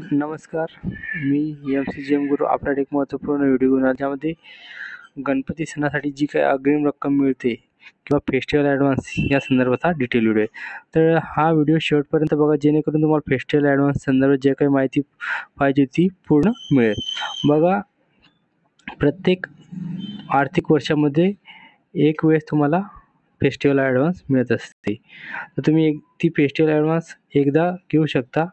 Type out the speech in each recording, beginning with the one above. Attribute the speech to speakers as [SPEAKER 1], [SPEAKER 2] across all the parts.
[SPEAKER 1] नमस्कार, मी MC गुरु आपल्याला एक महत्त्वपूर्ण व्हिडिओ घेऊन आलो, ज्यामध्ये गणपती सणासाठी जी काही अग्रिम रक्कम मिळते किंवा फेस्टिवल ॲडव्हान्स या संदर्भाचा डिटेल व्हिडिओ आहे. तर हा व्हिडिओ शेवटपर्यंत बघा, जेणेकरून तुम्हाला फेस्टिवल ॲडव्हान्स संदर्भात जे काही माहिती पाहिजे ती पूर्ण मिळेल. बघा, प्रत्येक आर्थिक वर्षामध्ये एक वेळेस तुम्हाला फेस्टिवल ॲडव्हान्स मिळत असते. तर तुम्ही ती फेस्टिवल ॲडव्हान्स एकदा घेऊ शकता.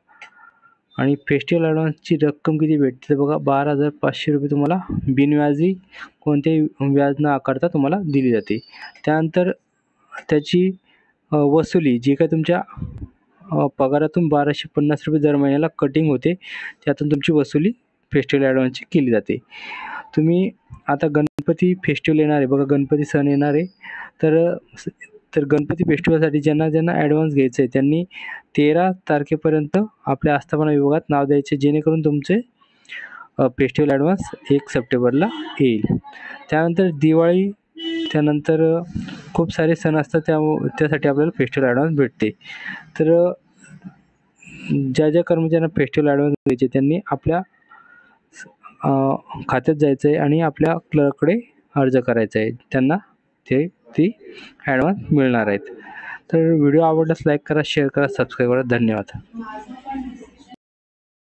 [SPEAKER 1] आणि फेस्टिवल ॲडव्हान्सची रक्कम किती भेटते तर बघा, 12,500 रुपये तुम्हाला बिनव्याजी कोणतेही व्याज न आकारता तुम्हाला दिली जाते. त्यानंतर त्याची वसुली जी काही तुमच्या पगारातून 1,250 रुपये दर महिन्याला कटिंग होते, त्यातून तुमची वसुली फेस्टिवल ॲडव्हान्सची केली जाते. तुम्ही आता गणपती फेस्टिवल येणार आहे बघा, गणपती सण येणार आहे. तर गणपती फेस्टिवलसाठी ज्यांना ॲडव्हान्स घ्यायचं आहे त्यांनी 13 तारखेपर्यंत आपल्या आस्थापना विभागात नाव द्यायचे, जेणेकरून तुमचे फेस्टिवल ॲडव्हान्स 1 सप्टेंबरला येईल. त्यानंतर दिवाळी, त्यानंतर खूप सारे सण असतात, त्यासाठी आपल्याला फेस्टिवल ॲडव्हान्स भेटते. तर ज्या कर्मचाऱ्यांना फेस्टिवल ॲडव्हान्स घ्यायचे त्यांनी आपल्या खात्यात जायचं आहे आणि आपल्या क्लर्ककडे अर्ज करायचा आहे. त्यांना ती ॲडव्हान्स मिळणार आहेत. तर व्हिडिओ आवडल्यास लाईक करा, शेअर करा, सबस्क्राईब करा. धन्यवाद.